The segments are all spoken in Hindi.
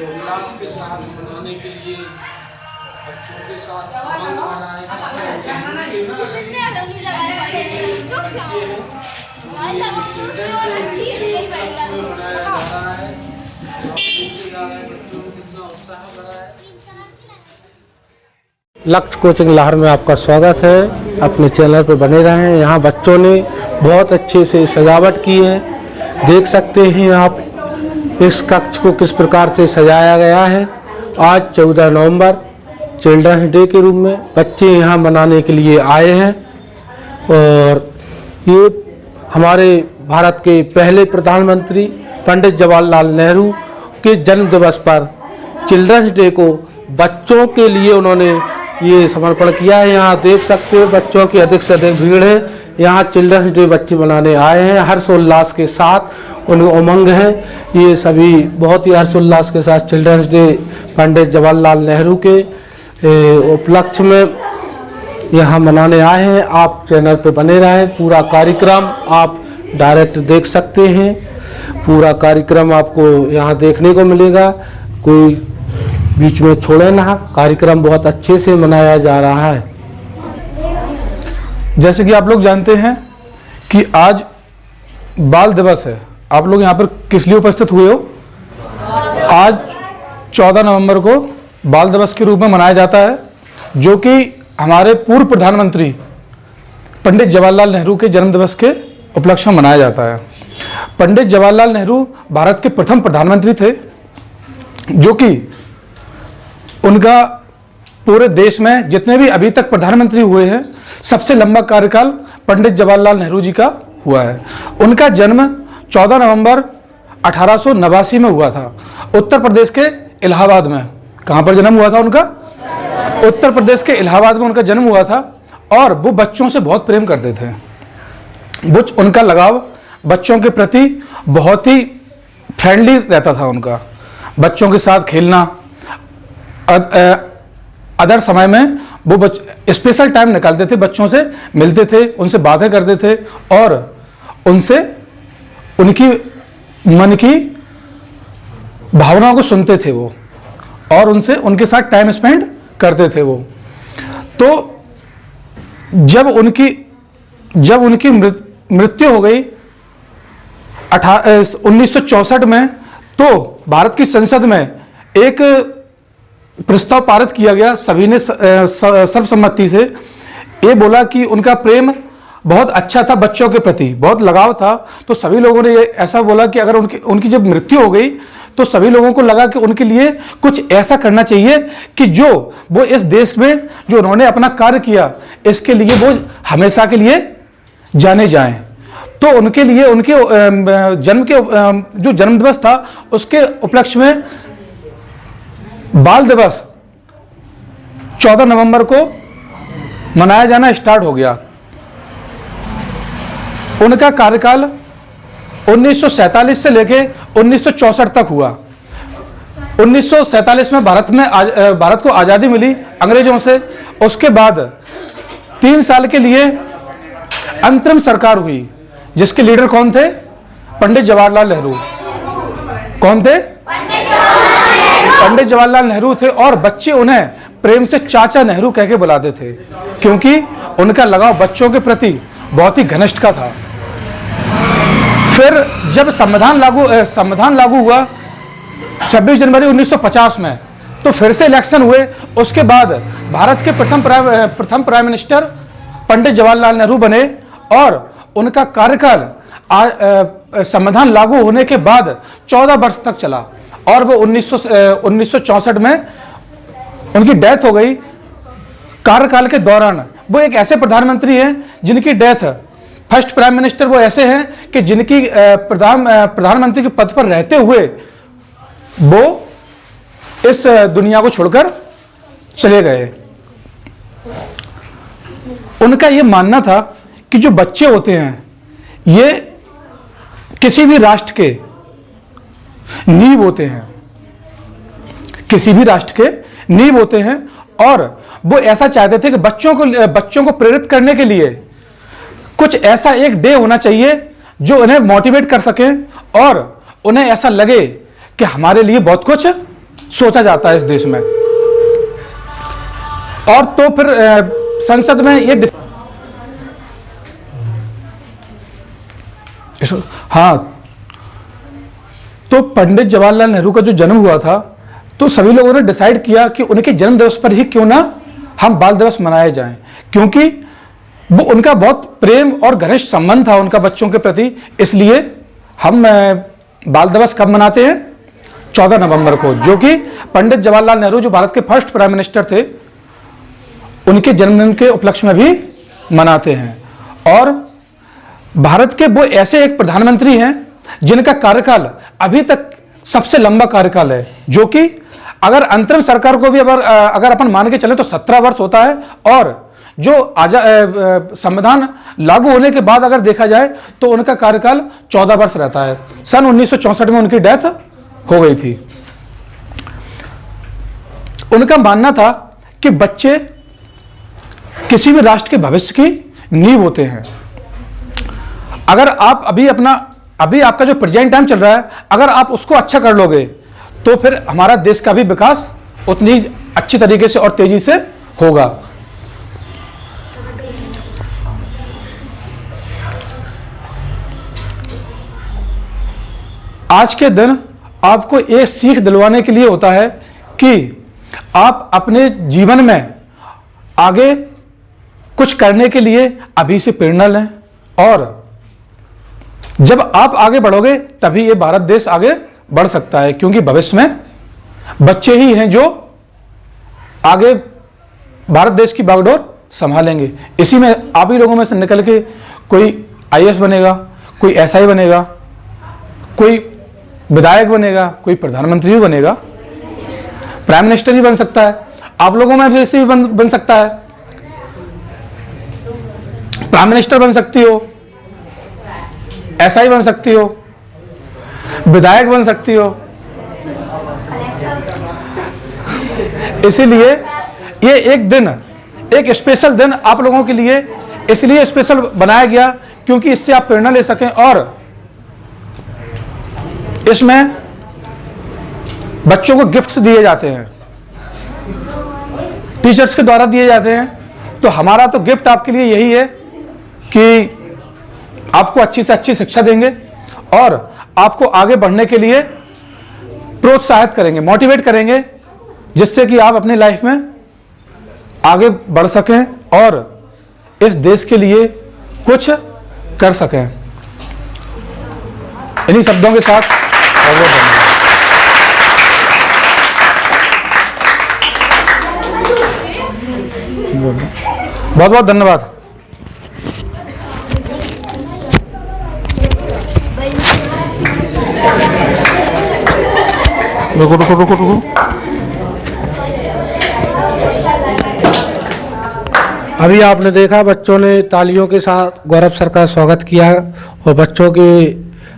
उल्लास के साथ मनाने के लिए बच्चों के साथ लक्ष्य कोचिंग लाहौर में आपका स्वागत है। अपने चैनल पर बने रहें। यहाँ बच्चों ने बहुत अच्छे से सजावट की है, देख सकते हैं आप इस कक्ष को किस प्रकार से सजाया गया है। आज 14 नवंबर चिल्ड्रंस डे के रूप में बच्चे यहाँ मनाने के लिए आए हैं और ये हमारे भारत के पहले प्रधानमंत्री पंडित जवाहरलाल नेहरू के जन्म दिवस पर चिल्ड्रंस डे को बच्चों के लिए उन्होंने ये समर्पण किया है। यहाँ देख सकते हो बच्चों की अधिक से अधिक भीड़ है। यहाँ चिल्ड्रंस डे बच्चे मनाने आए हैं हर्षोल्लास के साथ, उन्हें उमंग है। ये सभी बहुत ही हर्षोल्लास के साथ चिल्ड्रंस डे पंडित जवाहरलाल नेहरू के उपलक्ष्य में यहाँ मनाने आए हैं। आप चैनल पे बने रहें। पूरा कार्यक्रम आप डायरेक्ट देख सकते हैं। पूरा कार्यक्रम आपको यहाँ देखने को मिलेगा, कोई बीच में छोड़े ना। कार्यक्रम बहुत अच्छे से मनाया जा रहा है। जैसे कि आप लोग जानते हैं कि आज बाल दिवस है। आप लोग यहाँ पर किस लिए उपस्थित हुए हो? आज 14 नवंबर को बाल दिवस के रूप में मनाया जाता है, जो कि हमारे पूर्व प्रधानमंत्री पंडित जवाहरलाल नेहरू के जन्म दिवस के उपलक्ष्य में मनाया जाता है। पंडित जवाहरलाल नेहरू भारत के प्रथम प्रधानमंत्री थे, जो कि उनका पूरे देश में जितने भी अभी तक प्रधानमंत्री हुए हैं सबसे लंबा कार्यकाल पंडित जवाहरलाल नेहरू जी का हुआ है। उनका जन्म 14 नवंबर 1889 में हुआ था, उत्तर प्रदेश के इलाहाबाद में। कहाँ पर जन्म हुआ था उनका? उत्तर प्रदेश के इलाहाबाद में उनका जन्म हुआ था। और वो बच्चों से बहुत प्रेम करते थे। वो उनका लगाव बच्चों के प्रति बहुत ही फ्रेंडली रहता था। उनका बच्चों के साथ खेलना, अदर समय में वो स्पेशल टाइम निकालते थे, बच्चों से मिलते थे, उनसे बातें करते थे और उनसे उनकी मन की भावनाओं को सुनते थे वो, और उनसे उनके साथ टाइम स्पेंड करते थे वो। तो जब उनकी मृत्यु हो गई 1964 में, तो भारत की संसद में एक प्रस्ताव पारित किया गया। सभी ने सर्वसम्मति से ये बोला कि उनका प्रेम बहुत अच्छा था, बच्चों के प्रति बहुत लगाव था। तो सभी लोगों ने ये ऐसा बोला कि अगर उनकी जब मृत्यु हो गई तो सभी लोगों को लगा कि उनके लिए कुछ ऐसा करना चाहिए कि जो वो इस देश में जो उन्होंने अपना कार्य किया इसके लिए वो हमेशा के लिए जाने जाएं। तो उनके लिए उनके जो जन्म दिवस था उसके उपलक्ष्य में बाल दिवस 14 नवंबर को मनाया जाना स्टार्ट हो गया। उनका कार्यकाल 1947 से लेके 1964 तक हुआ। 1947 में भारत को आज़ादी मिली अंग्रेजों से। उसके बाद 3 साल के लिए अंतरिम सरकार हुई, जिसके लीडर कौन थे? पंडित जवाहरलाल नेहरू। कौन थे? पंडित जवाहरलाल नेहरू थे। और बच्चे उन्हें प्रेम से चाचा नेहरू कह के बुलाते थे, क्योंकि उनका लगाव बच्चों के प्रति बहुत ही घनिष्ठ का था। फिर जब संविधान लागू हुआ 26 जनवरी 1950 में, तो फिर से इलेक्शन हुए। उसके बाद भारत के प्रथम प्राइम मिनिस्टर पंडित जवाहरलाल नेहरू बने और उनका कार्यकाल संविधान लागू होने के बाद 14 वर्ष तक चला। और वो 1964 में उनकी डेथ हो गई। कार्यकाल के दौरान वो एक ऐसे प्रधानमंत्री हैं जिनकी डेथ, फर्स्ट प्राइम मिनिस्टर वो ऐसे हैं कि जिनकी प्रधानमंत्री के पद पर रहते हुए वो इस दुनिया को छोड़कर चले गए। उनका ये मानना था कि जो बच्चे होते हैं ये किसी भी राष्ट्र के नींव होते हैं, किसी भी राष्ट्र के नींव होते हैं। और वो ऐसा चाहते थे कि बच्चों को प्रेरित करने के लिए कुछ ऐसा एक डे होना चाहिए जो उन्हें मोटिवेट कर सके और उन्हें ऐसा लगे कि हमारे लिए बहुत कुछ सोचा जाता है इस देश में। और तो फिर संसद में ये हाँ, तो पंडित जवाहरलाल नेहरू का जो जन्म हुआ था तो सभी लोगों ने डिसाइड किया कि उनके जन्म दिवस पर ही क्यों ना हम बाल दिवस मनाए जाएं, क्योंकि वो उनका बहुत प्रेम और घनिष्ठ संबंध था उनका बच्चों के प्रति। इसलिए हम बाल दिवस कब मनाते हैं? 14 नवंबर को, जो कि पंडित जवाहरलाल नेहरू जो भारत के फर्स्ट प्राइम मिनिस्टर थे उनके जन्मदिन के उपलक्ष्य में भी मनाते हैं। और भारत के वो ऐसे एक प्रधानमंत्री हैं जिनका कार्यकाल अभी तक सबसे लंबा कार्यकाल है, जो कि अगर अंतरिम सरकार को भी अगर अपन मान के चले तो 17 वर्ष होता है। और जो संविधान लागू होने के बाद अगर देखा जाए तो उनका कार्यकाल 14 वर्ष रहता है। सन 1964 में उनकी डेथ हो गई थी। उनका मानना था कि बच्चे किसी भी राष्ट्र के भविष्य की नींव होते हैं। अगर आप अभी आपका जो प्रेजेंट टाइम चल रहा है, अगर आप उसको अच्छा कर लोगे तो फिर हमारा देश का भी विकास उतनी अच्छी तरीके से और तेजी से होगा। आज के दिन आपको ये सीख दिलवाने के लिए होता है कि आप अपने जीवन में आगे कुछ करने के लिए अभी से प्रेरणा लें, और जब आप आगे बढ़ोगे तभी ये भारत देश आगे बढ़ सकता है, क्योंकि भविष्य में बच्चे ही हैं जो आगे भारत देश की बागडोर संभालेंगे। इसी में आप ही लोगों में से निकल के कोई IAS बनेगा, कोई SI बनेगा, कोई विधायक बनेगा, कोई प्रधानमंत्री भी बनेगा, प्राइम मिनिस्टर भी बन सकता है। आप लोगों में भी ऐसे भी बन सकता है, प्राइम मिनिस्टर बन सकती हो, SI बन सकती हो, विधायक बन सकती हो। इसीलिए ये एक दिन, एक स्पेशल दिन आप लोगों के लिए इसलिए स्पेशल बनाया गया क्योंकि इससे आप प्रेरणा ले सकें, और इसमें बच्चों को गिफ्ट्स दिए जाते हैं, टीचर्स के द्वारा दिए जाते हैं। तो हमारा तो गिफ्ट आपके लिए यही है कि आपको अच्छी से अच्छी शिक्षा देंगे और आपको आगे बढ़ने के लिए प्रोत्साहित करेंगे, मोटिवेट करेंगे, जिससे कि आप अपनी लाइफ में आगे बढ़ सकें और इस देश के लिए कुछ कर सकें। इन्हीं शब्दों के साथ बहुत बहुत धन्यवाद। रुको। अभी आपने देखा बच्चों ने तालियों के साथ गौरव सर का स्वागत किया और बच्चों के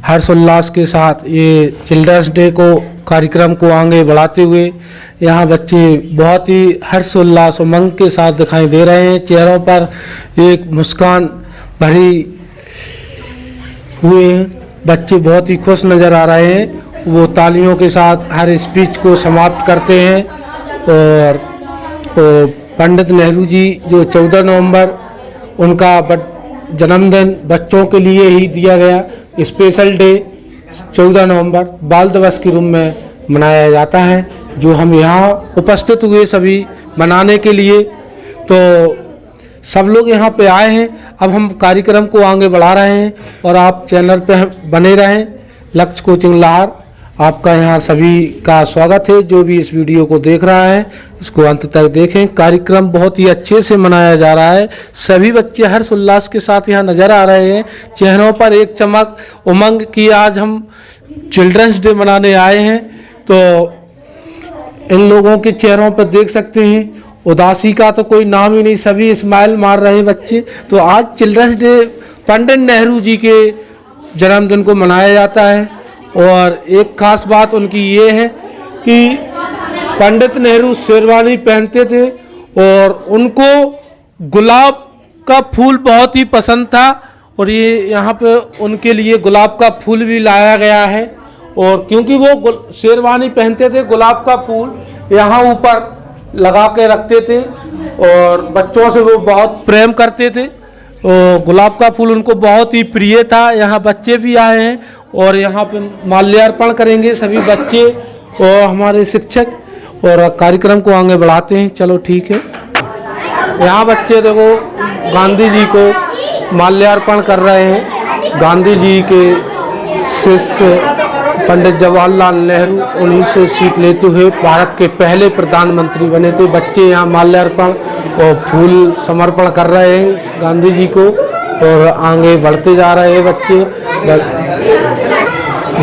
हर्षोल्लास के साथ ये चिल्ड्रंस डे को कार्यक्रम को आगे बढ़ाते हुए यहाँ बच्चे बहुत ही हर्षोल्लास उमंग के साथ दिखाई दे रहे हैं। चेहरों पर एक मुस्कान भरी हुए हैं, बच्चे बहुत ही खुश नज़र आ रहे हैं। वो तालियों के साथ हर स्पीच को समाप्त करते हैं। और पंडित नेहरू जी जो 14 नवंबर उनका जन्मदिन बच्चों के लिए ही दिया गया स्पेशल डे 14 नवंबर बाल दिवस के रूप में मनाया जाता है, जो हम यहाँ उपस्थित हुए सभी मनाने के लिए। तो सब लोग यहाँ पे आए हैं। अब हम कार्यक्रम को आगे बढ़ा रहे हैं और आप चैनल पे बने रहें। लक्ष्य कोचिंग लाहौर आपका यहाँ सभी का स्वागत है। जो भी इस वीडियो को देख रहा है इसको अंत तक देखें। कार्यक्रम बहुत ही अच्छे से मनाया जा रहा है। सभी बच्चे हर्ष उल्लास के साथ यहाँ नज़र आ रहे हैं। चेहरों पर एक चमक उमंग की आज हम चिल्ड्रंस डे मनाने आए हैं। तो इन लोगों के चेहरों पर देख सकते हैं उदासी का तो कोई नाम ही नहीं, सभी स्माइल मार रहे हैं बच्चे। तो आज चिल्ड्रंस डे पंडित नेहरू जी के जन्मदिन को मनाया जाता है। और एक खास बात उनकी ये है कि पंडित नेहरू शेरवानी पहनते थे और उनको गुलाब का फूल बहुत ही पसंद था। और ये यहाँ पे उनके लिए गुलाब का फूल भी लाया गया है। और क्योंकि वो शेरवानी पहनते थे, गुलाब का फूल यहाँ ऊपर लगा के रखते थे और बच्चों से वो बहुत प्रेम करते थे। और गुलाब का फूल उनको बहुत ही प्रिय था। यहाँ बच्चे भी आए हैं और यहाँ पे माल्यार्पण करेंगे सभी बच्चे और हमारे शिक्षक, और कार्यक्रम को आगे बढ़ाते हैं। चलो ठीक है। यहाँ बच्चे देखो गांधी जी को माल्यार्पण कर रहे हैं। गांधी जी के शिष्य पंडित जवाहरलाल नेहरू, उन्हीं से सीख लेते हुए भारत के पहले प्रधानमंत्री बने थे। बच्चे यहाँ माल्यार्पण और फूल समर्पण कर रहे हैं गांधी जी को और आगे बढ़ते जा रहे हैं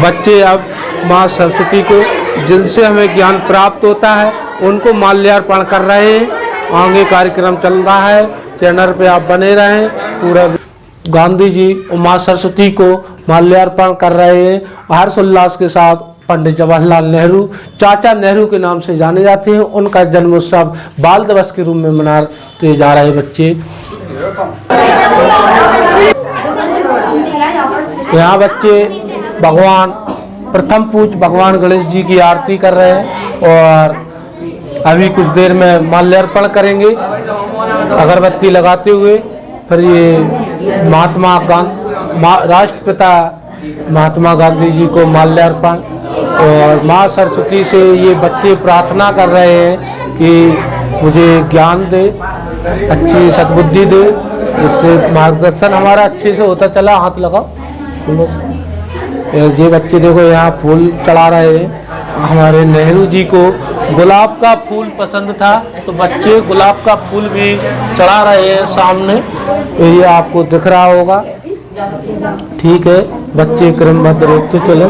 बच्चे। अब माँ सरस्वती को, जिनसे हमें ज्ञान प्राप्त होता है, उनको माल्यार्पण कर रहे हैं। आगे कार्यक्रम चल रहा है, चैनल पे आप बने रहें। पूरा गांधी जी और माँ सरस्वती को माल्यार्पण कर रहे हैं हर्षोल्लास के साथ। पंडित जवाहरलाल नेहरू, चाचा नेहरू के नाम से जाने जाते हैं, उनका जन्मोत्सव बाल दिवस के रूप में मनाते जा रहे बच्चे। यहाँ बच्चे भगवान प्रथम पूज्य भगवान गणेश जी की आरती कर रहे हैं और अभी कुछ देर में माल्यार्पण करेंगे अगरबत्ती लगाते हुए। फिर ये राष्ट्रपिता महात्मा गांधी जी को माल्यार्पण, और माँ सरस्वती से ये बच्चे प्रार्थना कर रहे हैं कि मुझे ज्ञान दे, अच्छी सद्बुद्धि दे, जिससे मार्गदर्शन हमारा अच्छे से होता चला। हाथ लगाओ। ये बच्चे देखो यहाँ फूल चढ़ा रहे हैं। हमारे नेहरू जी को गुलाब का फूल पसंद था, तो बच्चे गुलाब का फूल भी चढ़ा रहे हैं सामने। ये आपको दिख रहा होगा। ठीक है, बच्चे क्रमबद्ध रूप से चले।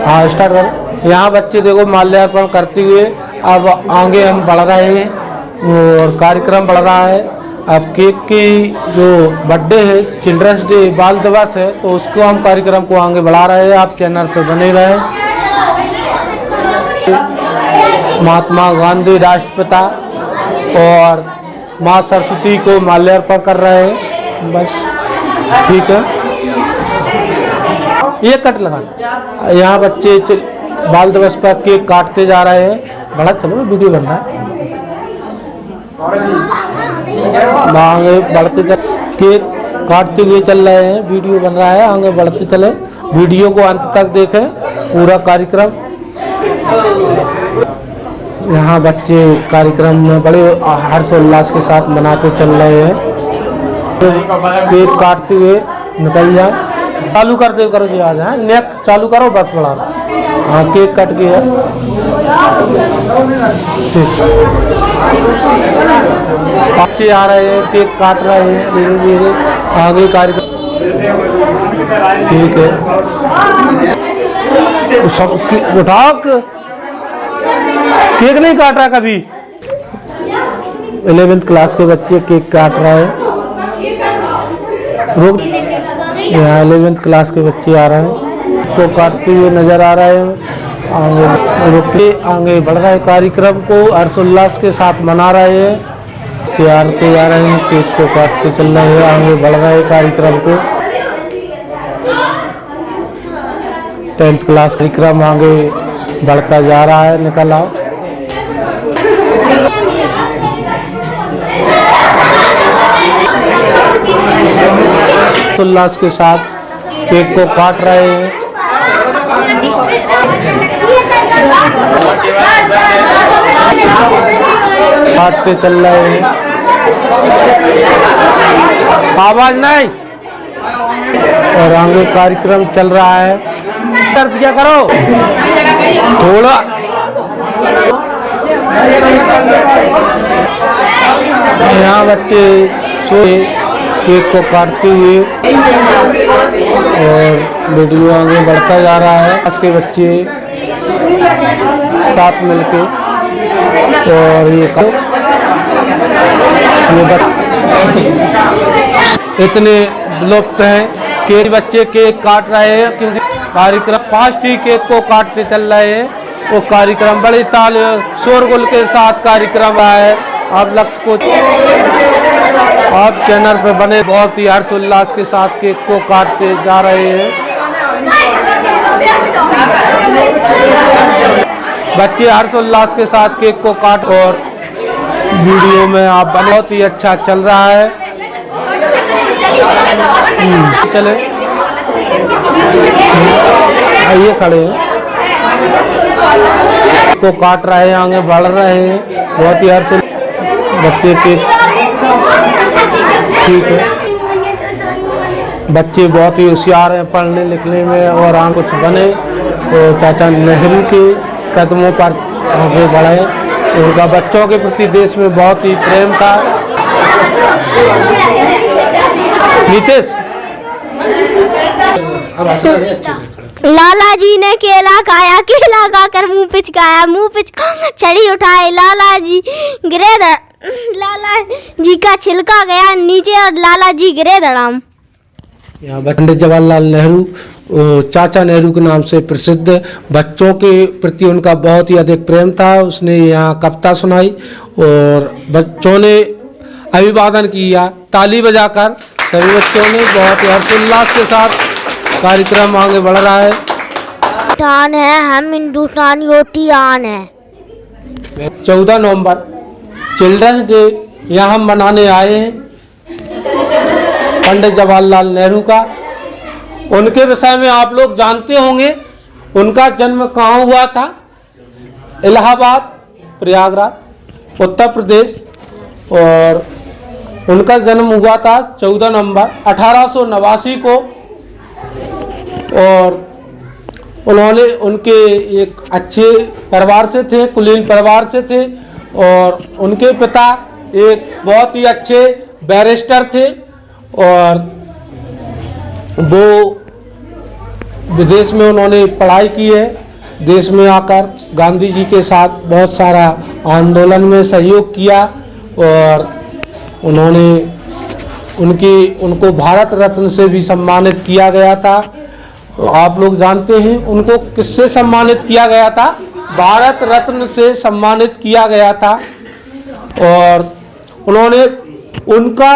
हाँ, स्टार्ट करो। यहाँ बच्चे देखो माल्यार्पण करते हुए अब आगे हम बढ़ रहे हैं और कार्यक्रम बढ़ रहा है। अब केक की जो बर्थडे है, चिल्ड्रंस डे बाल दिवस है, तो उसको हम कार्यक्रम को आगे बढ़ा रहे हैं। आप चैनल पर बने रहें। महात्मा गांधी राष्ट्रपिता और माँ सरस्वती को माल्यार्पण कर रहे हैं। बस ठीक है, ये कट लगा। यहाँ बच्चे बाल दिवस पर केक काटते जा रहे हैं। बड़ा चलो, वीडियो बन रहा है। आगे बढ़ते चल, केक काटते हुए चल रहे हैं, वीडियो बन रहा है। आगे बढ़ते चले, वीडियो को अंत तक देखें पूरा कार्यक्रम। यहाँ बच्चे कार्यक्रम में बड़े हर्षोल्लास के साथ मनाते चल रहे हैं। केक काटते हुए निकल जाए। चालू करते करो जी, आज है नेक चालू करो, बस बढ़ा। हाँ, केक कट गया। बच्चे आ रहे हैं, केक काट रहे हैं धीरे धीरे। आगे कार्यक्रम ठीक है। सब उठा, केक नहीं काट रहा कभी। 11th क्लास के बच्चे केक काट रहे हैं। रुक, यहाँ 11th क्लास के बच्चे आ रहे हैं, को काटते हुए नजर आ रहे हैं। आगे रुकते आगे बढ़ रहे कार्यक्रम को हर्षोल्लास के साथ मना रहे हैं। तैयारते जा रहे हैं, केक को काटते चल रहे हैं, आगे बढ़ रहे कार्यक्रम को। 10th क्लास कार्यक्रम आगे बढ़ता जा रहा है। निकल आओ। उल्लास के साथ केक को काट रहे हैं। काटते चल रहे हैं, आवाज नहीं। और आगे कार्यक्रम चल रहा है। क्या करो थोड़ा, यहाँ बच्चे सोए केक को काटते हुए और वीडियो आगे बढ़ता जा रहा है। इसके बच्चे साथ मिलके और ये इतने लुप्त हैं कि बच्चे केक काट रहे हैं, क्योंकि कार्यक्रम फास्ट ही केक को काटते चल रहे हैं। वो कार्यक्रम बड़े ताल शोरगुल के साथ कार्यक्रम है। आप लक्ष्य को आप चैनल पर बने बहुत ही हर्षोल्लास के साथ केक को काटते जा रहे हैं। बच्चे हर्षोल्लास के साथ केक को काट और वीडियो में आप बहुत ही अच्छा चल रहा है। चले आइए खड़े हैं, को काट रहे हैं, आगे बढ़ रहे हैं, बहुत ही हर्ष बच्चे के। ठीक है, बच्चे बहुत ही होशियार हैं पढ़ने लिखने में और आगे कुछ बने तो चाचा नेहरू के कदमों पर आगे बढ़े। उनका बच्चों के प्रति देश में बहुत ही प्रेम था। नीतीश लाला जी ने केला खाया, केला खाकर मुंह पिचकाया, मुंह पिचका छड़ी उठाए, लाला जी गिरे, लाला जी का छिलका गया नीचे और लाला जी गिरे धड़ाम। यहाँ पंडित जवाहरलाल नेहरू चाचा नेहरू के नाम से प्रसिद्ध, बच्चों के प्रति उनका बहुत ही अधिक प्रेम था। उसने यहाँ कविता सुनाई और बच्चों ने अभिवादन किया ताली बजाकर। सभी बच्चों ने बहुत ही हर्षोल्लास के साथ कार्यक्रम आगे बढ़ रहा है। हिंदुस्तान है, हम हिंदुस्तानियों की आन है। 14 नवंबर चिल्ड्रन डे यहाँ हम मनाने आए हैं पंडित जवाहरलाल नेहरू का। उनके विषय में आप लोग जानते होंगे, उनका जन्म कहाँ हुआ था? इलाहाबाद, प्रयागराज, उत्तर प्रदेश। और उनका जन्म हुआ था 14 नवंबर 1889 को। और उन्होंने उनके एक अच्छे परिवार से थे, कुलीन परिवार से थे और उनके पिता एक बहुत ही अच्छे बैरिस्टर थे और वो विदेश में उन्होंने पढ़ाई की है। देश में आकर गांधी जी के साथ बहुत सारा आंदोलन में सहयोग किया और उन्होंने उनको भारत रत्न से भी सम्मानित किया गया था। आप लोग जानते हैं उनको किससे सम्मानित किया गया था? भारत रत्न से सम्मानित किया गया था। और उन्होंने उनका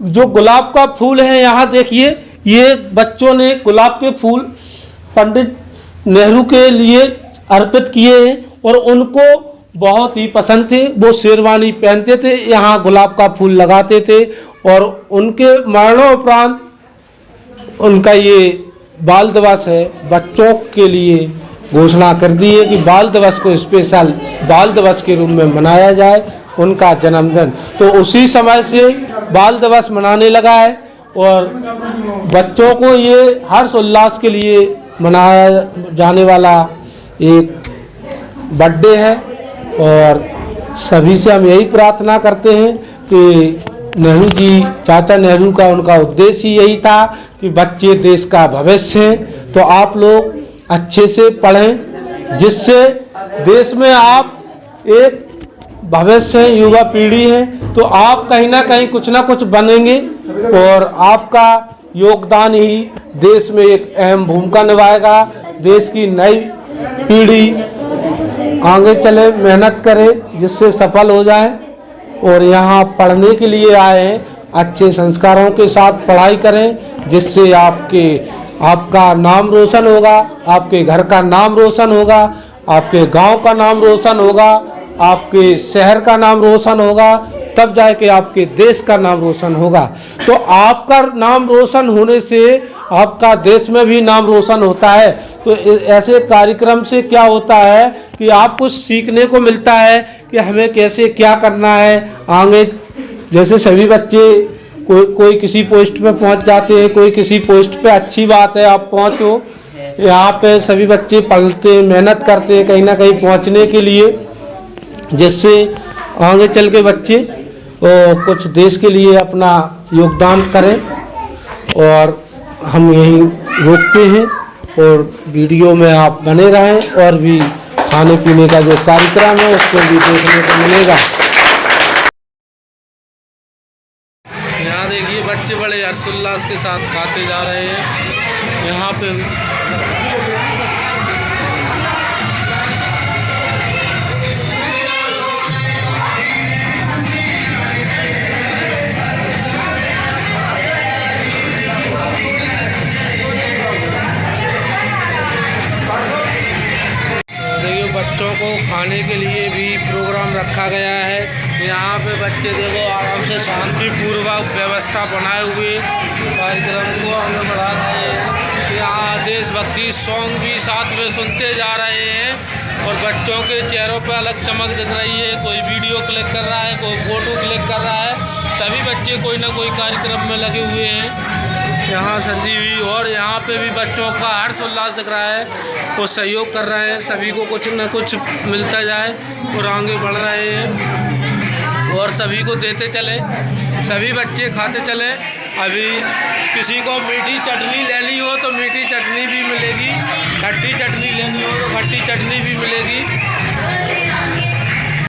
जो गुलाब का फूल है, यहाँ देखिए, ये बच्चों ने गुलाब के फूल पंडित नेहरू के लिए अर्पित किए हैं और उनको बहुत ही पसंद थे। वो शेरवानी पहनते थे, यहाँ गुलाब का फूल लगाते थे और उनके मरणोपरांत उनका ये बाल दिवस है, बच्चों के लिए घोषणा कर दी है कि बाल दिवस को स्पेशल बाल दिवस के रूप में मनाया जाए, उनका जन्मदिन। तो उसी समय से बाल दिवस मनाने लगा है और बच्चों को ये हर्ष उल्लास के लिए मनाया जाने वाला एक बर्थडे है। और सभी से हम यही प्रार्थना करते हैं कि नेहरू जी, चाचा नेहरू का उनका उद्देश्य यही था कि बच्चे देश का भविष्य हैं। तो आप लोग अच्छे से पढ़ें, जिससे देश में आप एक भविष्य है, युवा पीढ़ी है, तो आप कहीं ना कहीं कुछ ना कुछ बनेंगे और आपका योगदान ही देश में एक अहम भूमिका निभाएगा। देश की नई पीढ़ी आगे चले, मेहनत करे, जिससे सफल हो जाए। और यहाँ पढ़ने के लिए आए हैं, अच्छे संस्कारों के साथ पढ़ाई करें, जिससे आपका नाम रोशन होगा, आपके घर का नाम रोशन होगा, आपके गांव का नाम रोशन होगा, आपके शहर का नाम रोशन होगा, तब जाके आपके देश का नाम रोशन होगा। तो आपका नाम रोशन होने से आपका देश में भी नाम रोशन होता है। तो ऐसे कार्यक्रम से क्या होता है कि आपको कुछ सीखने को मिलता है कि हमें कैसे क्या करना है आगे। जैसे सभी बच्चे कोई किसी पोस्ट पे पहुंच जाते हैं, कोई किसी पोस्ट पे, अच्छी बात है आप पहुंचो। यहाँ पे सभी बच्चे पढ़ते, मेहनत करते हैं कहीं ना कहीं पहुंचने के लिए, जिससे आगे चल के बच्चे कुछ देश के लिए अपना योगदान करें। और हम यहीं रोकते हैं और वीडियो में आप बने रहें और भी खाने पीने का जो कार्यक्रम है उसको भी देखने को मिलेगा। यहाँ देखिए बच्चे बड़े हर्षोल्लास के साथ खाते जा रहे हैं। यहाँ पे बच्चों को खाने के लिए भी प्रोग्राम रखा गया है। यहाँ पे बच्चे देखो आराम से शांतिपूर्वक व्यवस्था बनाए हुए कार्यक्रम को आगे बढ़ा रहे हैं। यहाँ देशभक्ति सॉन्ग भी साथ में सुनते जा रहे हैं और बच्चों के चेहरों पर अलग चमक दिख रही है। कोई वीडियो क्लिक कर रहा है, कोई फ़ोटो क्लिक कर रहा है। सभी बच्चे कोई ना कोई कार्यक्रम में लगे हुए हैं। यहाँ संजीवी और यहाँ पे भी बच्चों का हर्षोल्लास दिख रहा है, वो सहयोग कर रहे हैं। सभी को कुछ न कुछ मिलता जाए और आगे बढ़ रहे हैं और सभी को देते चले, सभी बच्चे खाते चले। अभी किसी को मीठी चटनी लेनी हो तो मीठी चटनी भी मिलेगी, खट्टी चटनी लेनी हो तो खट्टी चटनी भी मिलेगी।